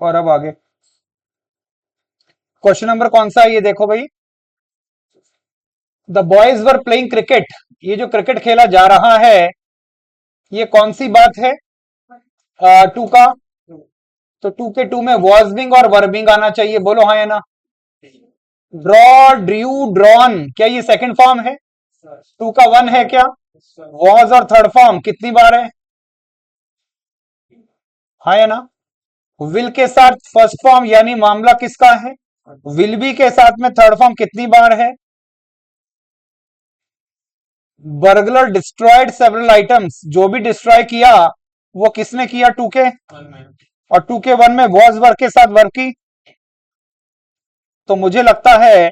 और अब आगे क्वेश्चन नंबर कौन सा है ये देखो भाई। The boys were playing cricket, ये जो क्रिकेट खेला जा रहा है ये कौन सी बात है? टू का, तो टू के टू में वॉज बिंग और वर्बिंग आना चाहिए, बोलो हाँ या ना। ड्रॉ, ड्रू, ड्रॉन, क्या ये सेकंड फॉर्म है? टू का वन है क्या? वॉज और थर्ड फॉर्म कितनी बार है? हाँ या ना। विल के साथ फर्स्ट फॉर्म यानी मामला किसका है? विल बी के साथ में थर्ड फॉर्म कितनी बार है? बर्गलर डिस्ट्रॉयड सेवरल आइटम्स, जो भी डिस्ट्रॉय किया वो किसने किया? टू के। और टू के वन में वॉज वर्क के साथ वर्क की, तो मुझे लगता है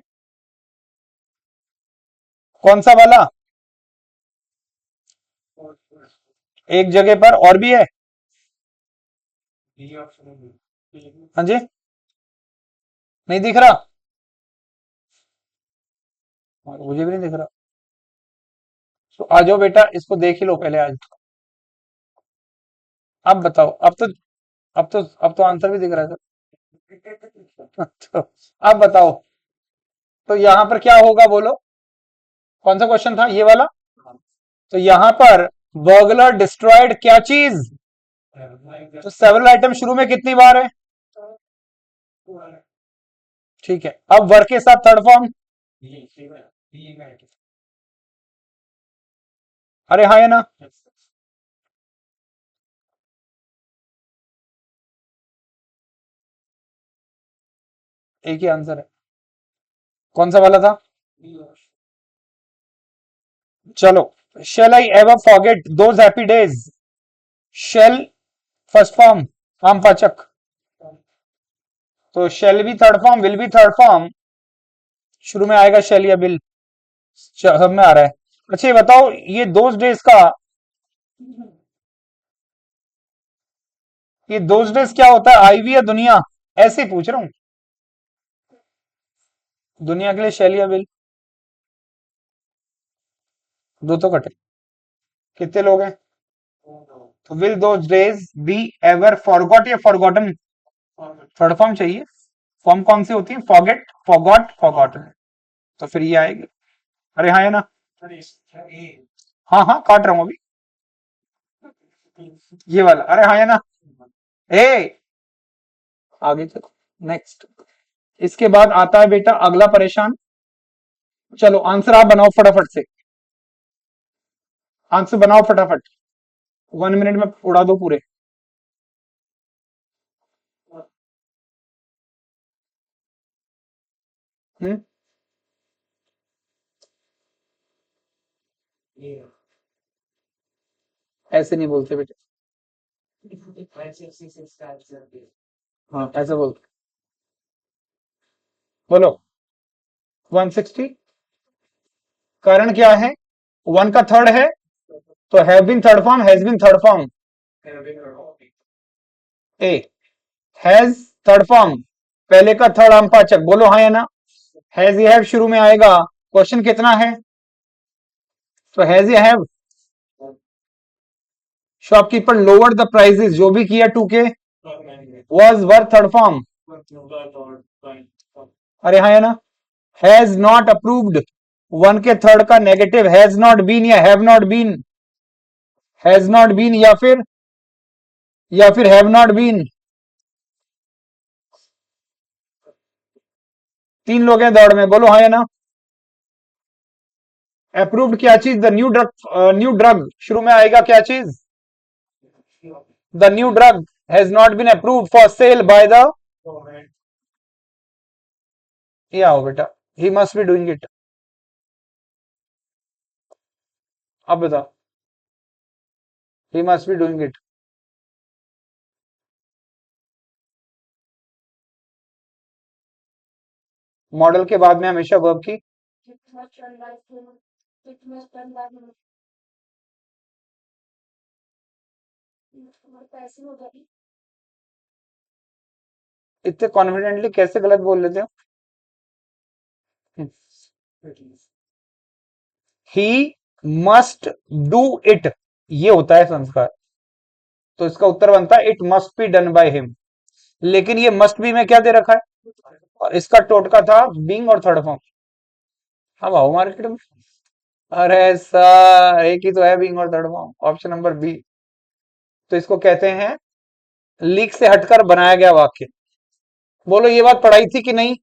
कौन सा वाला? एक जगह पर और भी है। हाँ जी, नहीं दिख रहा, मुझे भी नहीं दिख रहा। तो आ जाओ बेटा, इसको देख ही लो पहले आज। अब बताओ, अब तो आंसर भी दिख रहा है सर। तो अब बताओ, तो यहां पर क्या होगा बोलो? कौन सा क्वेश्चन था ये वाला? तो यहां पर बर्गलर डिस्ट्रॉयड क्या चीज? तो सेवरल आइटम शुरू में कितनी बार है? ठीक है, अब वर्क के साथ थर्ड फॉर्म। अरे हाँ है ना। एक ही आंसर है। कौन सा वाला था? चलो, shall I ever forget those happy days, shall first form आम पाचक, तो शेल भी थर्ड फॉर्म, विल भी थर्ड फॉर्म, शुरू में आएगा शेल या बिल, सब में आ रहा है। अच्छा ये बताओ, ये दोज डेज का, ये दोज डेज क्या होता है, आईवी या दुनिया? ऐसे ही पूछ रहा हूं। दुनिया के लिए शेल या बिल, दो तो कटे। कितने लोग हैं? तो will those days be ever forgot या फॉरगॉटन? थर्ड फॉर्म चाहिए। फॉर्म कौन सी होती है? फॉरगेट, फॉरगॉट, फॉरगॉटन, तो फिर ये आएगी। अरे हाँ है ना। हाँ हाँ काट रहा हूं अभी, ये वाला, अरे हाँ है ना। ए, आगे चलो, नेक्स्ट। इसके बाद आता है बेटा अगला परेशान। चलो आंसर आप बनाओ फटाफट से, आंसर बनाओ फटाफट, 1 मिनट में उड़ा दो पूरे। हम्म, ऐसे नहीं बोलते बेटे। हाँ ऐसे बोलते, बोलो। 160, कारण क्या है? वन का थर्ड है, तो have been third form, has been third form. ए, हैज थर्ड फॉर्म, पहले का थर्ड आमपाचक, बोलो हाँ या ना। हैज ये हैव शुरू में आएगा, क्वेश्चन कितना है? तो हैज ये have, shopkeeper lowered the prices, जो भी किया टू के, वाज वर्थ थर्ड फॉर्म। अरे हाँ या ना। हैज नॉट अप्रूव्ड, वन के थर्ड का नेगेटिव, हैज नॉट बीन या have not been, has not been या फिर हैव नॉट बीन। तीन लोग हैं दौड़ में, बोलो हाँ या ना। अप्रूव्ड क्या चीज? The new drug, new drug शुरू में आएगा क्या चीज? The new drug has not been approved for sale by the, ये आओ बेटा, he must be doing it. अब बताओ, he must be doing it, model के बाद में हमेशा वर्ब की। इतने कॉन्फिडेंटली कैसे गलत बोल लेते हो? ही मस्ट डू इट, ये होता है संस्कार, तो इसका उत्तर बनता है it must be done by him. लेकिन ये मस्ट बी में क्या दे रखा है, और इसका टोटका था बीइंग और थर्ड फॉर्म। अब आओ मार्केट में। अरे सर एक ही तो है बीइंग और third form, option number B. तो इसको कहते हैं लीक से हटकर बनाया गया वाक्य। बोलो ये बात पढ़ाई थी कि नहीं?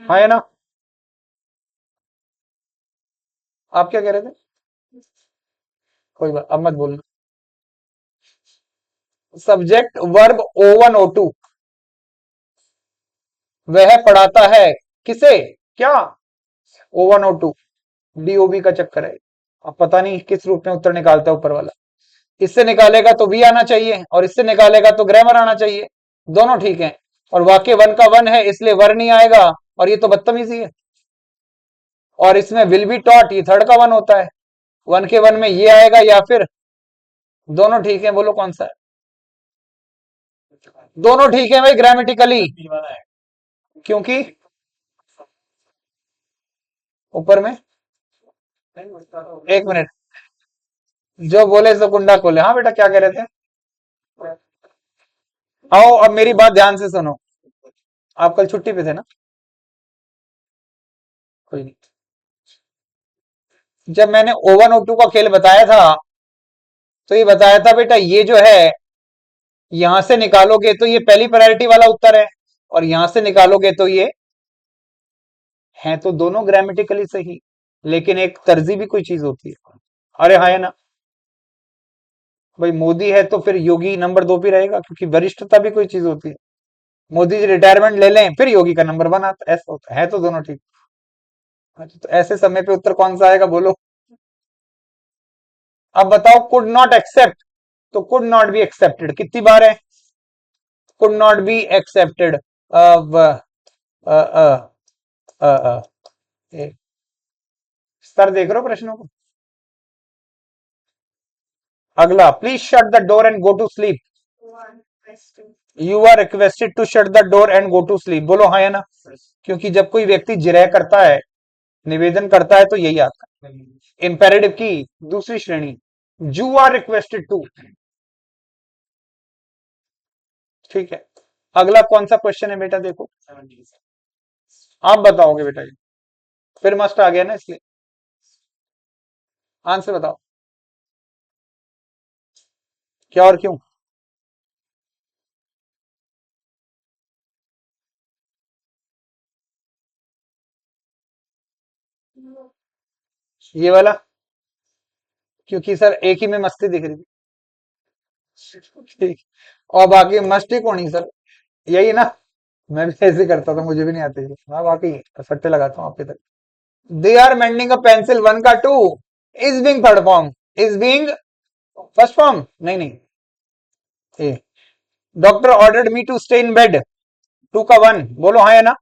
हाँ है ना? आप क्या कह रहे थे? कोई बात, अब मत बोलना। सब्जेक्ट वर्ब O1 O2, वह पढ़ाता है किसे, क्या, O1 O2, DOB का चक्कर है। अब पता नहीं किस रूप में उत्तर निकालता है ऊपर वाला। इससे निकालेगा तो वी आना चाहिए, और इससे निकालेगा तो ग्रामर आना चाहिए। दोनों ठीक है, और वाक्य वन का वन है इसलिए वर नहीं आएगा, और ये तो बदतमीजी है। और इसमें विल बी टॉट, ये थर्ड का वन होता है, वन के वन में ये आएगा या फिर, दोनों ठीक है। बोलो कौन सा है? दोनों ठीक है भाई ग्रामेटिकली, क्योंकि ऊपर में, एक मिनट, जो बोले सो कुंडा खोले। हाँ बेटा क्या कह रहे थे? आओ अब मेरी बात ध्यान से सुनो। आप कल छुट्टी पे थे ना? कोई नहीं। जब मैंने O1 O2 का खेल बताया था, तो ये बताया था बेटा ये जो है, यहां से निकालोगे तो ये पहली प्रायोरिटी वाला उत्तर है, और यहां से निकालोगे तो ये है। तो दोनों ग्रामेटिकली सही, लेकिन एक तर्जी भी कोई चीज होती है। अरे हाँ है ना? भाई मोदी है तो फिर योगी नंबर 2 पे रहेगा, क्योंकि वरिष्ठता भी कोई चीज होती है। मोदी जी रिटायरमेंट ले लें फिर योगी का नंबर 1 आता, ऐसा होता है। तो दोनों ठीक। अच्छा, तो ऐसे समय पे उत्तर कौन सा आएगा बोलो? अब बताओ, कुड नॉट एक्सेप्ट, तो कुड नॉट बी एक्सेप्टेड कितनी बार है? Could not be accepted, sir देख रहे हो प्रश्नों को? अगला, please shut the door and go to sleep. You are requested to shut the door and go to sleep. बोलो हाँ या ना? क्योंकि जब कोई व्यक्ति जिरह करता है, निवेदन करता है, तो यही आता है। इंपेरेटिव की दूसरी श्रेणी, यू आर रिक्वेस्टेड टू। ठीक है। अगला कौन सा क्वेश्चन है बेटा? देखो आप बताओगे बेटा, ये फिर मस्ट आ गया ना, इसलिए आंसर बताओ क्या और क्यों। ये वाला, क्योंकि सर एक ही में मस्ती दिख रही थी। ठीक। और बाकी मस्ती कौन ही सर, यही ना? मैं भी ऐसे करता था, मुझे भी नहीं आती थी। हाँ वाकई सट्टे लगाता हूँ आपके तक। They are mending a pencil, one का two, is being third form, is being first form, नहीं नहीं। A, doctor ordered me to stay in bed, two का वन। बोलो हाँ या ना?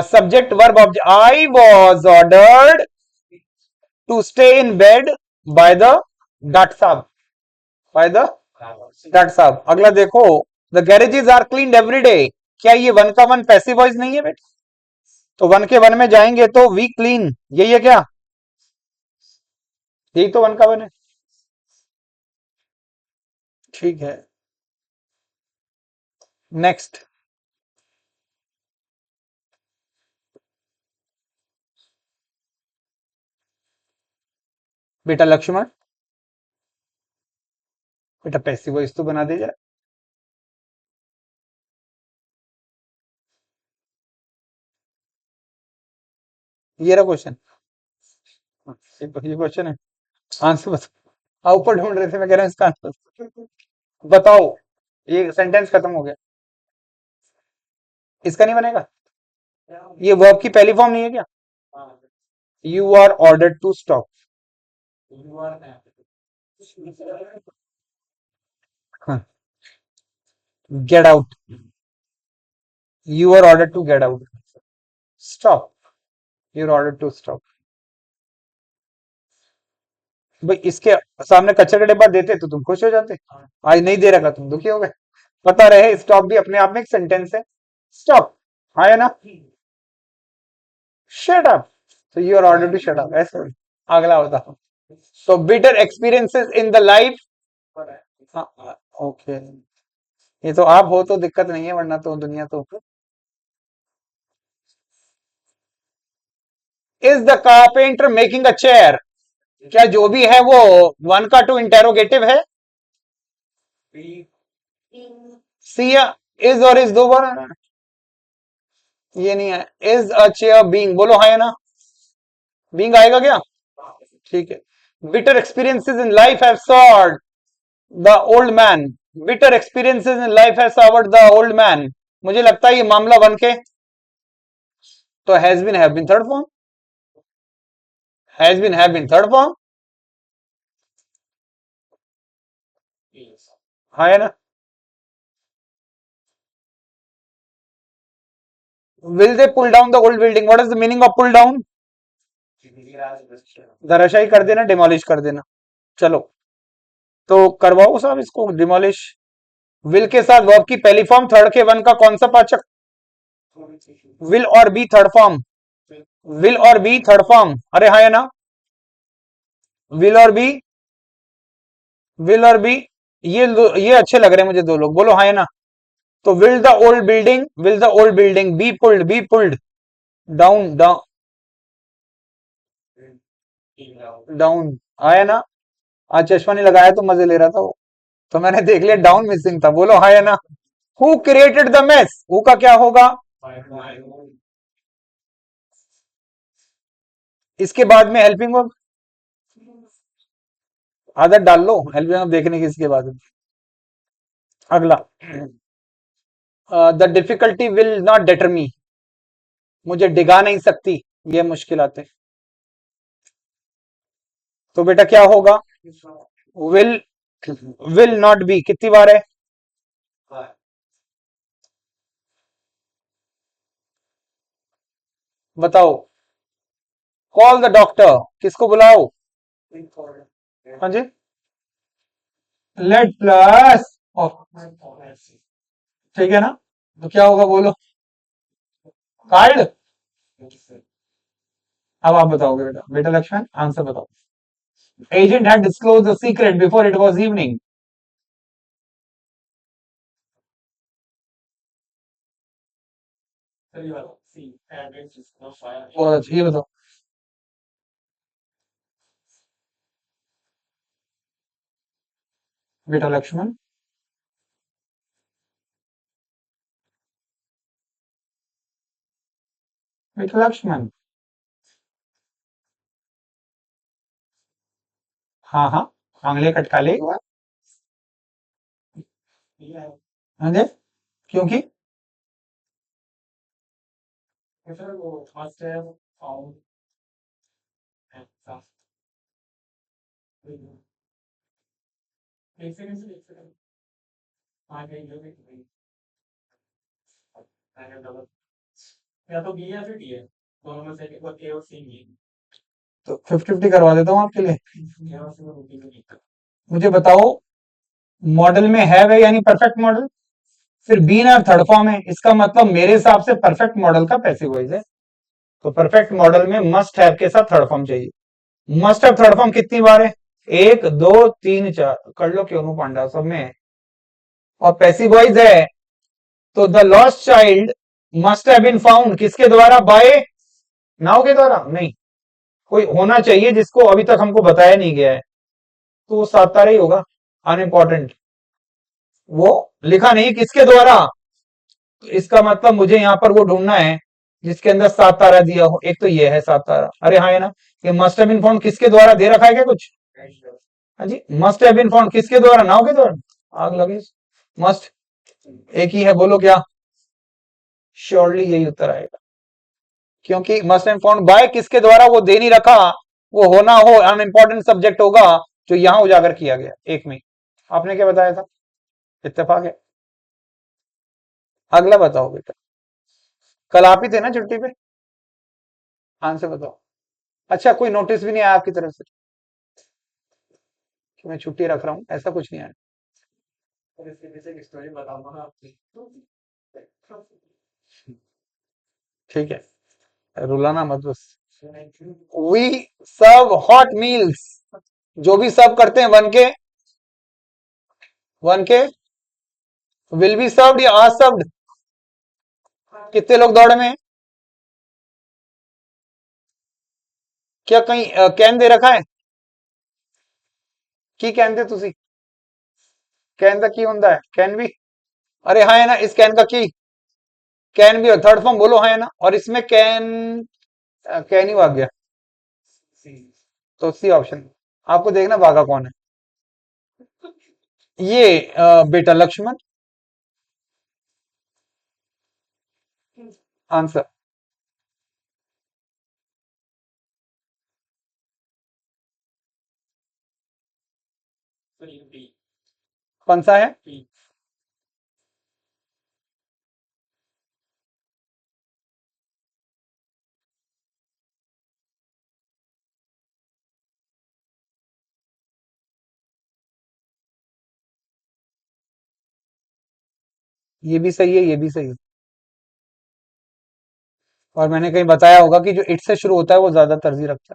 Subject verb object, I was ordered to stay in bed by the doctor साहब, by the doctor साहब। अगला देखो, the garages are clean every day, क्या ये वन का वन पैसिव वॉइस नहीं है बेटा? तो वन के वन में जाएंगे तो वी क्लीन, यही है क्या? यही तो वन का वन है। ठीक है, नेक्स्ट। बेटा लक्ष्मण, बेटा पैसिव वॉइस तो बना दे जरा। ये रहा क्वेश्चन, ये क्वेश्चन है, आंसर बताओ। हाँ ऊपर ढूंढ रहे थे, मैं कह रहा हूँ इसका आंसर बताओ। ये सेंटेंस खत्म हो गया, इसका नहीं बनेगा। ये वर्ब की पहली फॉर्म नहीं है क्या? You are ordered to stop, get out, you are ordered to get out, stop, you are ordered to stop. भाई इसके सामने कचरे का डिब्बा देते तो तुम खुश हो जाते, आज नहीं दे रखा तुम दुखी हो गए। पता रहे स्टॉप भी अपने आप में एक सेंटेंस है। स्टॉप, हाँ है ना? शट अप, तो you are order to shut up, ऐसे। अगला बताओ, so bitter experiences in the life, okay, ये तो आप हो तो दिक्कत नहीं है, वरना तो दुनिया तो। Is the carpenter making a chair? क्या जो भी है वो वन का टू इंटेरोगेटिव है? सी इज और इज दो बार है? ये नहीं है। इज अ चेयर बीइंग, बोलो हाँ या ना? बीइंग आएगा क्या? ठीक है। Bitter experiences in life have soured the old man. Bitter experiences in life have soured the old man. मुझे लगता है ये मामला बन के तो has been, have been third form, has been, have been third form. हाँ है ना? Will they pull down the old building? What is the meaning of pull down? धराशायी कर देना, डिमोलिश कर देना। चलो तो करवाओ साहब इसको डिमोलिश। विल के साथ वर्ब की पहली फॉर्म, थर्ड के वन का कौन सा पाचक? विल और बी थर्ड फॉर्म, विल और बी थर्ड फॉर्म। अरे हाँ या ना? विल और बी, विल और बी, ये अच्छे लग रहे हैं मुझे दो लोग, बोलो हाँ या ना? तो will the old building, will the old building be pulled down, down आया ना? आज चश्मा नहीं लगाया तो मजे ले रहा था वो, तो मैंने देख लिया डाउन मिसिंग था, बोलो हाँ या ना? Who created the mess? Who का क्या होगा? इसके बाद में हेल्पिंग वर्ब, आदत डाल लो हेल्पिंग वर्ब देखने की इसके बाद में। अगला, the difficulty will not deter me, मुझे डिगा नहीं सकती ये मुश्किलातें। तो बेटा क्या होगा? विल, विल नॉट बी कितनी बार है? बताओ। कॉल द डॉक्टर, किसको बुलाओ? हाँ जी, लेट प्लस, ठीक है ना? तो क्या होगा बोलो? कार्ड। अब आप बताओगे बेटा, बेटा लक्ष्मण आंसर बताओ। Agent had disclose the secret before it was evening. बहुत अच्छा, ये बताओ। बेटा लक्ष्मण, बेटा लक्ष्मण। हाँ हाँ, आंगले कटका ले एक बार। हाँ जी, क्योंकि तो 50-50 करवा देता हूँ आपके लिए। मुझे बताओ, मॉडल में है यानी परफेक्ट मॉडल, फिर बीन और थर्ड फॉर्म है, इसका मतलब मेरे हिसाब से परफेक्ट मॉडल का पैसिव वॉइस है। तो परफेक्ट मॉडल में मस्ट हैव के साथ थर्ड फॉर्म चाहिए। मस्ट हैव थर्ड फॉर्म कितनी बार है? 1 2 3 4, कर लो क्यों पांडा सब में। और पैसिव वॉइस है तो the lost child must have been found किसके द्वारा? बाय नाउ के द्वारा नहीं, कोई होना चाहिए जिसको अभी तक हमको बताया नहीं गया है, तो वो सात तारा ही होगा, अनइम्पॉर्टेंट। वो लिखा नहीं किसके द्वारा, तो इसका मतलब मुझे यहाँ पर वो ढूंढना है जिसके अंदर सात तारा दिया हो। एक तो ये है सात तारा, अरे हाँ है ना? ये मस्ट हैव बीन फाउंड किसके द्वारा दे रखा है क्या कुछ? हाँ जी, मस्ट हैव बीन फाउंड किसके द्वारा? नाउ के द्वारा। आग लगे, मस्ट एक ही है, बोलो क्या? श्योरली यही उत्तर आएगा, क्योंकि मस्ट एंड फाउंड बाय किसके द्वारा वो दे नहीं रखा, वो होना हो अनइम्पोर्टेंट सब्जेक्ट होगा जो यहां उजागर किया गया एक में। आपने क्या बताया था? इत्तेफाक है। अगला बताओ बेटा, कल आप ही थे ना छुट्टी पे? आंसर बताओ। अच्छा, कोई नोटिस भी नहीं आया आपकी तरफ से कि मैं छुट्टी रख रहा हूं? ऐसा कुछ नहीं आया। ठीक है, रुलाना मत बस। वी सर्व हॉट मील्स, जो भी सर्व करते हैं वन के, वन के विल बी सर्व्ड या आर सर्व्ड? कितने लोग दौड़ में हैं? क्या कहीं कैन दे रखा है? की कैन दे तुसी? कैन दा की होता है? कैन भी? अरे हाँ है ना, इस कैन का की कैन भी थर्ड फॉर्म बोलो, हाँ है ना, और इसमें कैन कैन ही भाग गया, तो सी ऑप्शन। आपको देखना भागा कौन है। ये बेटा लक्ष्मण। आंसर। कौन सा है? ये भी सही है, ये भी सही है। और मैंने कहीं बताया होगा कि जो इट से शुरू होता है वो ज्यादा तरजीह रखता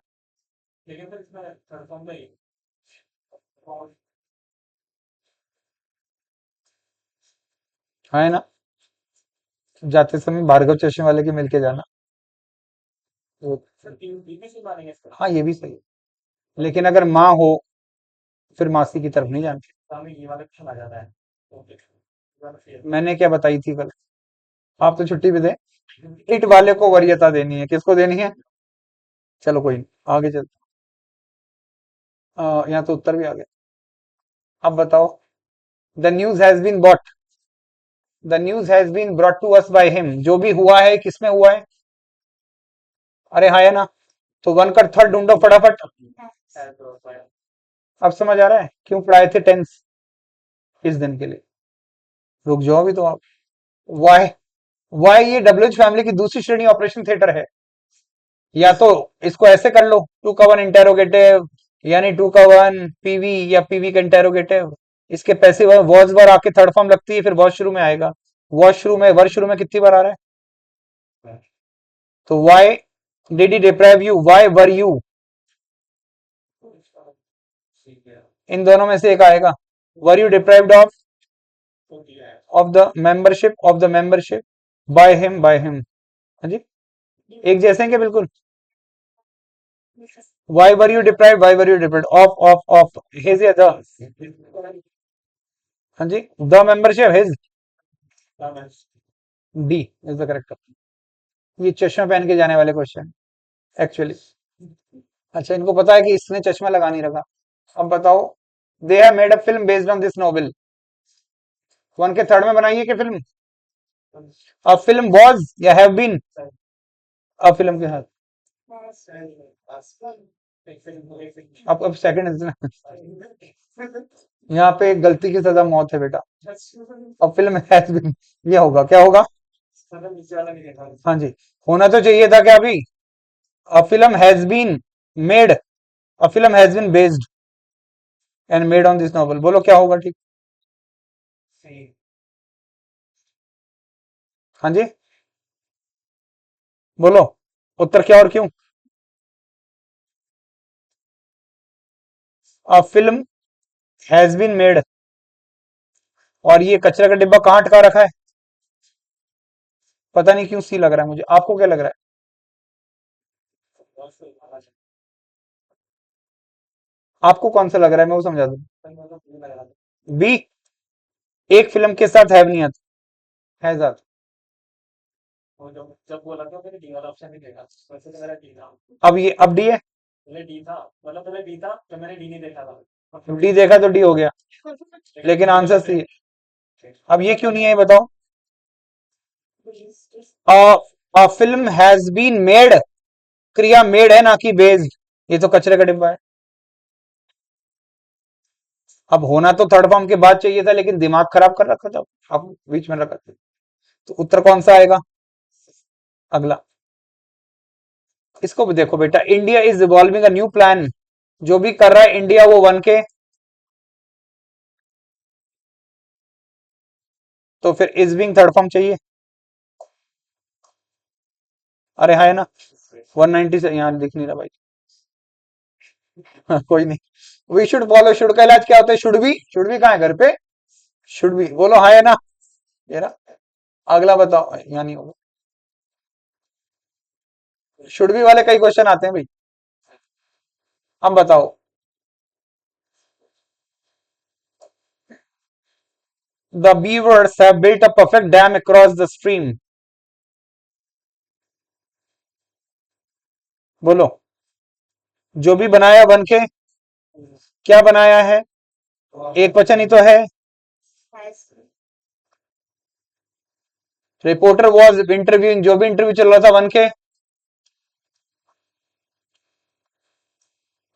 है ना? जाते समय भार्गव चश्मे वाले के मिलके जाना। तो हाँ, ये भी सही है। लेकिन अगर माँ हो फिर मासी की तरफ नहीं जाना। मैंने क्या बताई थी कल? आप तो छुट्टी पे थे। इट वाले को वरीयता देनी है, किसको देनी है? चलो कोई नहीं, आगे चलते। यहाँ तो उत्तर भी आ गया। अब बताओ। The news has been bought, the news has been brought to us by him, जो भी हुआ है किसमें हुआ है? अरे हाँ है ना, तो वन का थर्ड ढूंढो फटाफट। अब समझ आ रहा है क्यों पढ़ाए थे टेंस इस दिन के लिए? रुक जाओ भी तो आप। वाई, वाई ये डब्ल्यूएच फैमिली की दूसरी श्रेणी ऑपरेशन थिएटर है। या तो इसको ऐसे कर लो, टू का वन इंटेरोगेटिव, यानी टू का वन पीवी या पीवी का इंटेरोगेटिव। इसके पैसिव वॉज वर आके थर्ड फॉर्म लगती है, फिर वॉज शुरू में आएगा। वॉज शुरू में, वर शुरू में कितनी बार आ रहा है? तो why did he deprive you, why were you, इन दोनों में से एक आएगा। Were you deprived of the membership by him. हाँ जी, एक जैसे हैं क्या बिल्कुल? Why were you deprived of his या द? हाँ जी, the membership his. D is the correct. ये चश्मा पहन के जाने वाले क्वेश्चन एक्चुअली। अच्छा, इनको पता है कि इसने चश्मा लगा नहीं रखा। अब बताओ। They have made a film based on this novel. One के थर्ड में बनाई है कि फिल्म? अ फिल्म वॉज या हैव बीन? अ फिल्म के साथ। अब सेकंड है ना। यहाँ पे गलती की सजा मौत है बेटा। अब फिल्म हैज बीन, ये होगा, क्या होगा? हाँ जी, होना तो चाहिए था क्या अभी? A film has been made, a film has been based and made on this novel, बोलो क्या होगा ठीक? हाँ जी, बोलो उत्तर क्या और क्यों? A film has been made, और ये कचरे का डिब्बा कहाँ अटका रखा है? पता नहीं क्यों सी लग रहा है मुझे, आपको क्या लग रहा है? आपको कौन सा लग रहा है, मैं वो समझा दूं। बी, एक फिल्म के साथ हैव नहीं आता, हैज आता। अब ये अब डी है। डी देखा तो डी हो गया, लेकिन आंसर सी है। अब ये क्यों नहीं है ये बताओ। A film has been made, क्रिया मेड है ना कि बेस्ड। ये तो कचरे का डिब्बा है। अब होना तो थर्ड फॉर्म के बाद चाहिए था, लेकिन दिमाग खराब कर रखा था, अब बीच में रखा था। तो उत्तर कौन सा आएगा? अगला। इसको भी देखो बेटा, India is evolving a new plan, जो भी कर रहा है इंडिया वो वन के, तो फिर इज बिंग थर्ड फॉर्म चाहिए। अरे हाँ है ना, 190 से यहाँ दिख नहीं रहा भाई। हाँ, कोई नहीं। वी शुड फॉलो, शुड का इलाज क्या होता है? शुड भी, शुड भी कहाँ है घर पे? शुड भी बोलो, हाँ है ना। ये रहा। अगला बताओ, यहाँ नहीं होगा। शुड बी वाले कई क्वेश्चन आते हैं भाई। अब बताओ, the beavers have built a perfect dam across the stream। बोलो, जो भी बनाया बन के, क्या बनाया है? एक वचन ही तो है। रिपोर्टर वॉज इंटरव्यूइंग, जो भी इंटरव्यू चल रहा था बन के।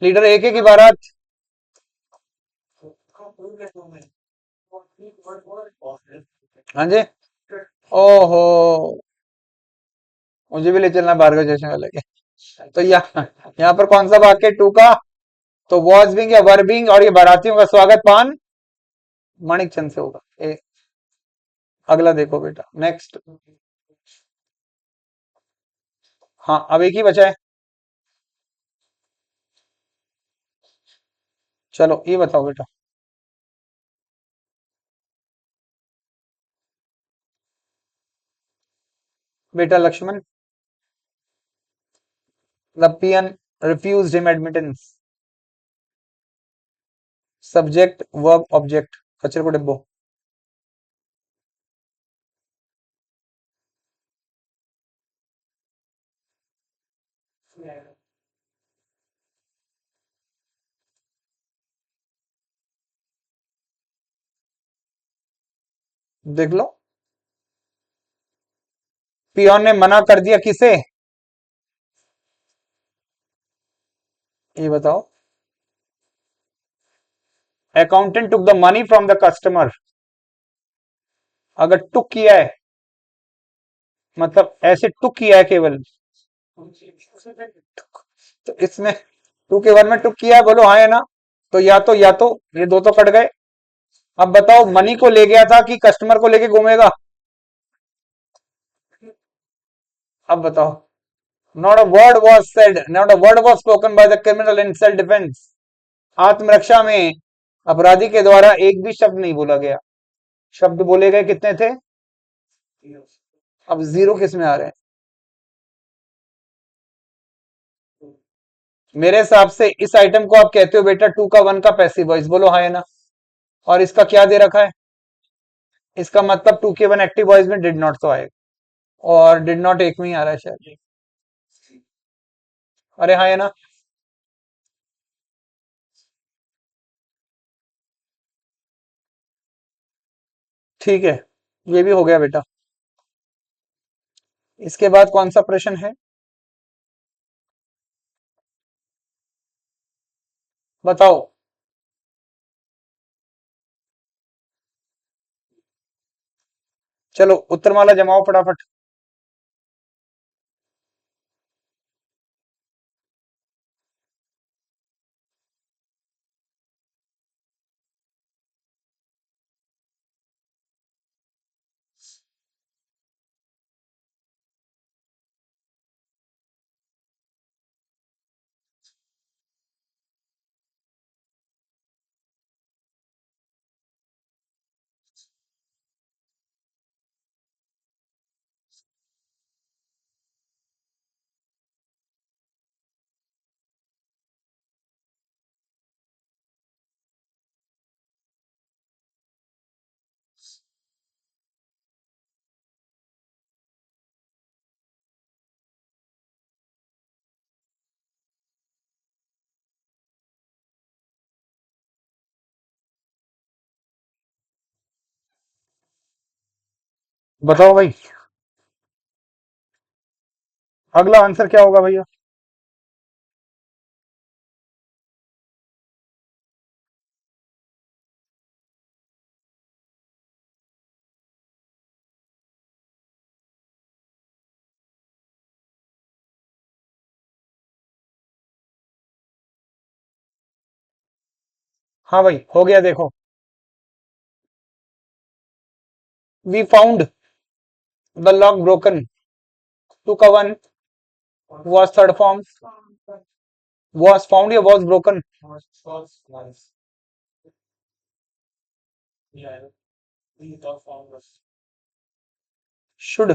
लीडर एक एक इबारत। हाँ जी। ओहो, मुझे भी ले चलना भार्गव जैसे वाले के। तो यहाँ पर कौन सा वाक्य टू का? तो वॉज बिंग या वर बिंग, और ये बारातियों का स्वागत पान माणिक चंद से होगा। अगला देखो बेटा, नेक्स्ट। हाँ, अब एक ही बचा है। चलो ये बताओ बेटा। बेटा Lakshman, the peon refused him admittance। Subject verb object, कचरे को डिब्बो। देख लो, पियोन ने मना कर दिया किसे? ये बताओ। Accountant took the money from the customer. अगर टुक किया है मतलब ऐसे टुक किया है केवल, तो इसमें टू के वन में टुक किया है, बोलो हाँ या ना। तो या तो ये दो तो कट गए। अब बताओ, मनी को ले गया था कि कस्टमर को लेके घूमेगा? अब बताओ। Not a word was spoken by the criminal in self defence. आत्मरक्षा में अपराधी के द्वारा एक भी शब्द नहीं बोला गया। शब्द बोले गए कितने थे? अब जीरो किस में आ रहे हैं? मेरे हिसाब से इस आइटम को आप कहते हो बेटा टू का वन का पैसिव वॉइस, बोलो हाँ या ना। और इसका क्या दे रखा है? इसका मतलब टू के वन एक्टिव वॉइस में डिड नॉट तो आएगा, और डिड नॉट एक में ही आ रहा है शायद। अरे हाँ या ना। ठीक है, ये भी हो गया बेटा। इसके बाद कौन सा प्रश्न है? बताओ। चलो उत्तरमाला जमाओ फटाफट। बताओ भाई, अगला आंसर क्या होगा भैया? हाँ भाई, हो गया देखो। We found the lock broken. Two का one was third form. Was found या was broken? Should,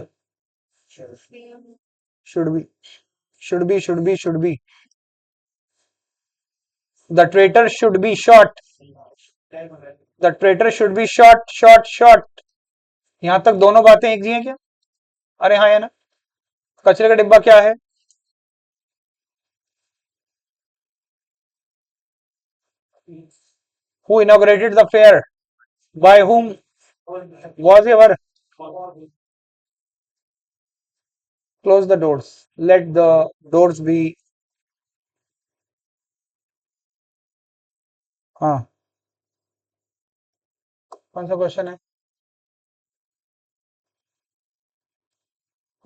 should be, should be, should be, should be, the traitor should be shot, the traitor should be shot, shot, shot. यहां तक दोनों बातें एक जी हैं क्या? अरे हाँ, है ना। कचरे का डिब्बा क्या है? Who inaugurated the fair, by whom was ever, close the doors, let the doors be। हाँ, कौन सा क्वेश्चन है?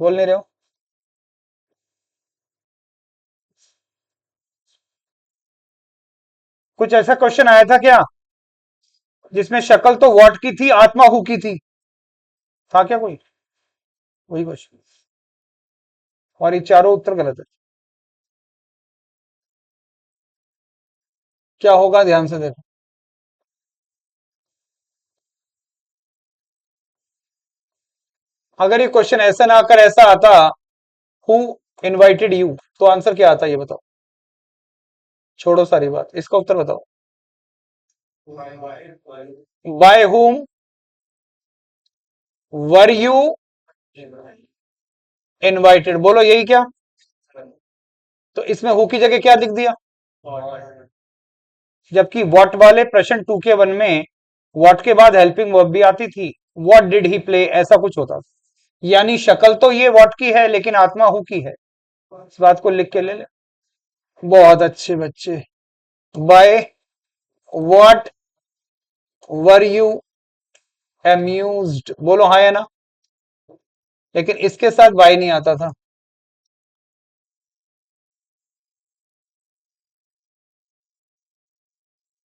बोल नहीं रहे हो? कुछ ऐसा क्वेश्चन आया था क्या जिसमें शक्ल तो व्हाट की थी, आत्मा हु की थी? था क्या कोई? वही क्वेश्चन। और ये चारों उत्तर गलत है। क्या होगा, ध्यान से देखो। अगर ये क्वेश्चन ऐसा ना आकर ऐसा आता, हु इनवाइटेड यू, तो आंसर क्या आता ये बताओ। छोड़ो सारी बात, इसका उत्तर बताओ। By whom were you invited, बोलो यही क्या? तो इसमें हु की जगह क्या लिख दिया? जबकि व्हाट वाले प्रश्न 2 के 1 में व्हाट के बाद हेल्पिंग वर्ब भी आती थी। व्हाट डिड ही प्ले, ऐसा कुछ होता था। यानी शक्ल तो ये व्हाट की है लेकिन आत्मा हु की है। इस बात को लिख के ले ले। बहुत अच्छे बच्चे। By what were you amused, बोलो हाँ या ना। लेकिन इसके साथ बाय नहीं आता था।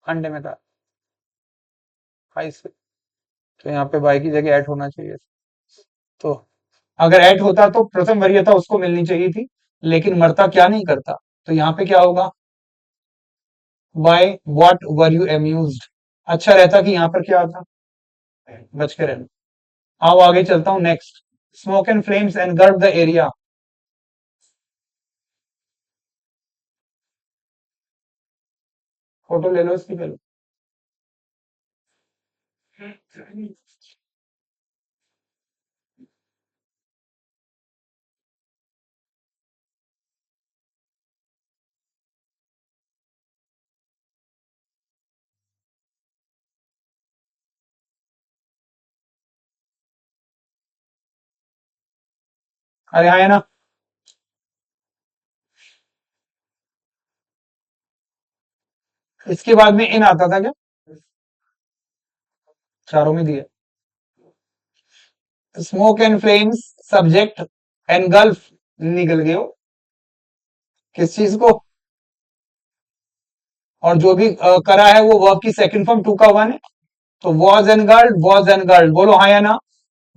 अंडे में था, हाँ इस, तो यहाँ पे बाय की जगह ऐड होना चाहिए। तो अगर ऐड होता तो प्रथम वरीयता उसको मिलनी चाहिए थी, लेकिन मरता क्या नहीं करता। तो यहाँ पे क्या होगा? By what were you amused. अच्छा रहता कि यहाँ पर क्या आता, बच के रहना। आओ आगे चलता हूँ, next. Smoke and flames engulf the area. Photo ले लो इसकी पहले। अरे आया ना। इसके बाद में इन आता था क्या? चारों में दिए। Smoke and flames subject, engulf निकल गए हो किस चीज को? और जो भी करा है वो वर्ब की सेकंड फॉर्म 2 का 1 है। तो वॉज एनगल्ड, वॉज एनगल्ड, बोलो हाँ या ना।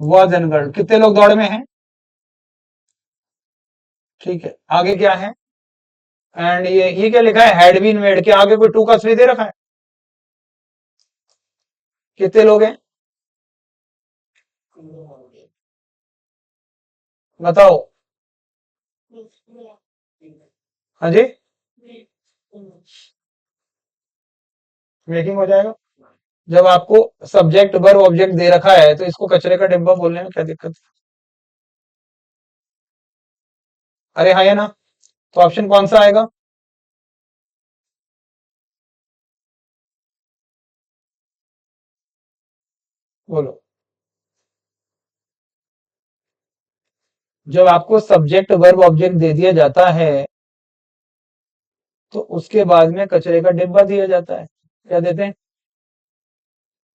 वॉज एनगल्ड। कितने लोग दौड़ में हैं? ठीक है, आगे क्या है? एंड ये क्या लिखा है? हैड बीन मेड के आगे कोई 2 का 3 दे रखा है? कितने लोग हैं? बताओ। हाँ जी, मेकिंग हो जाएगा। जब आपको सब्जेक्ट वर्ब ऑब्जेक्ट दे रखा है तो इसको कचरे का डिब्बा बोलने में क्या दिक्कत है? अरे हाँ या ना। तो ऑप्शन कौन सा आएगा? बोलो। जब आपको सब्जेक्ट वर्ब ऑब्जेक्ट दे दिया जाता है तो उसके बाद में कचरे का डिब्बा दिया जाता है। क्या देते हैं?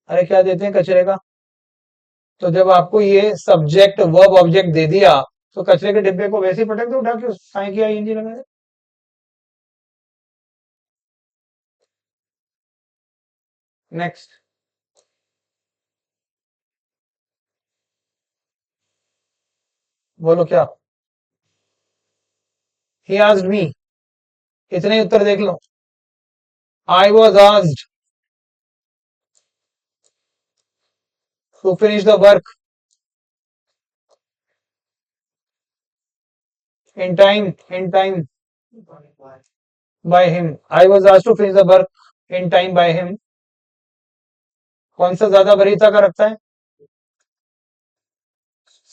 अरे क्या देते हैं? कचरे का। तो जब आपको ये सब्जेक्ट वर्ब ऑब्जेक्ट दे दिया तो कचरे के डिब्बे को वैसे ही पटक दो उठा के, साई किया इंजी लगा दे। नेक्स्ट। बोलो क्या? ही आस्क्ड मी, इतने ही उत्तर देख लो। I was asked to finish the work. in time by him. I was asked to finish the work in time by him. कौन सा ज्यादा वरीयता का रखता है?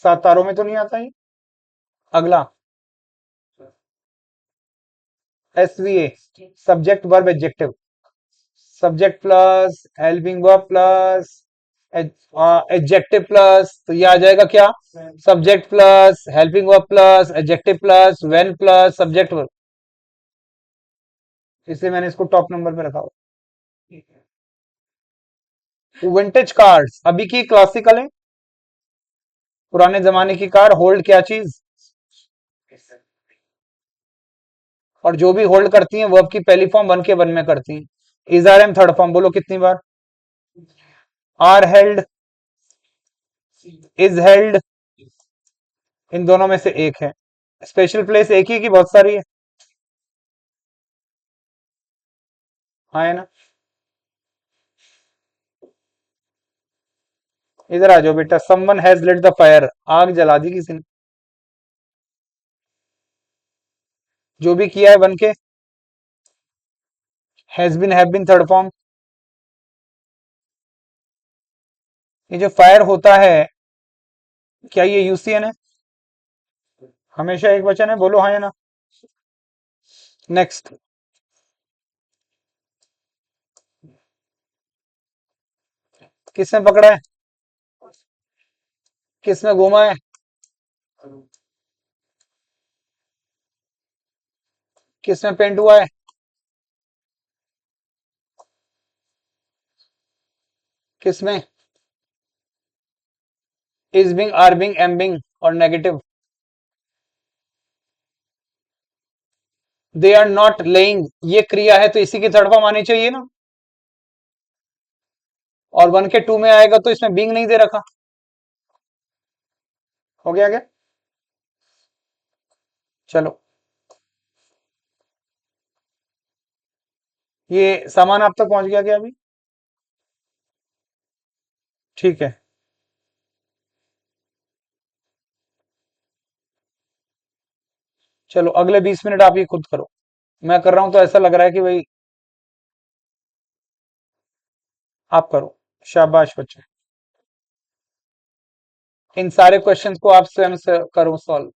7 तारों में तो नहीं आता ये। अगला SVA, subject verb adjective, subject plus helping verb plus adjective plus, तो ये आ जाएगा क्या? Subject plus helping verb plus adjective plus when plus subject verb, इसलिए मैंने इसको टॉप नंबर पे रखा हुआ। विंटेज कार्स अभी की क्लासिकल है, पुराने जमाने की कार। होल्ड क्या चीज? और जो भी होल्ड करती हैं वर्ब की पहली फॉर्म वन के वन में करती हैं। Is are am third form, बोलो कितनी बार? आर हेल्ड, इज हेल्ड, इन दोनों में से एक है। स्पेशल प्लेस एक ही की बहुत सारी है? हाँ है ना। इधर आ जाओ बेटा। Someone has lit the fire, आग जला दी किसी ने। जो भी किया है बन के। Has been have been third form. ये जो फायर होता है क्या ये यूसीएन है? हमेशा एक वचन है, बोलो हाँ या ना। नेक्स्ट, किसने पकड़ा है? किसने घूमा है? किसमें पेंट हुआ है? किसमें? Is being, are being, am being और negative. They are not laying, ये क्रिया है तो इसी की थर्ड फॉर्म आनी चाहिए ना। और वन के टू में आएगा तो इसमें बींग नहीं दे रखा। हो गया क्या? चलो, ये सामान आप तक पहुंच गया क्या अभी? ठीक है। चलो अगले 20 मिनट आप ये खुद करो। मैं कर रहा हूं तो ऐसा लग रहा है कि भाई आप करो। शाबाश बच्चे। इन सारे क्वेश्चंस को आप स्वयं से करो सॉल्व।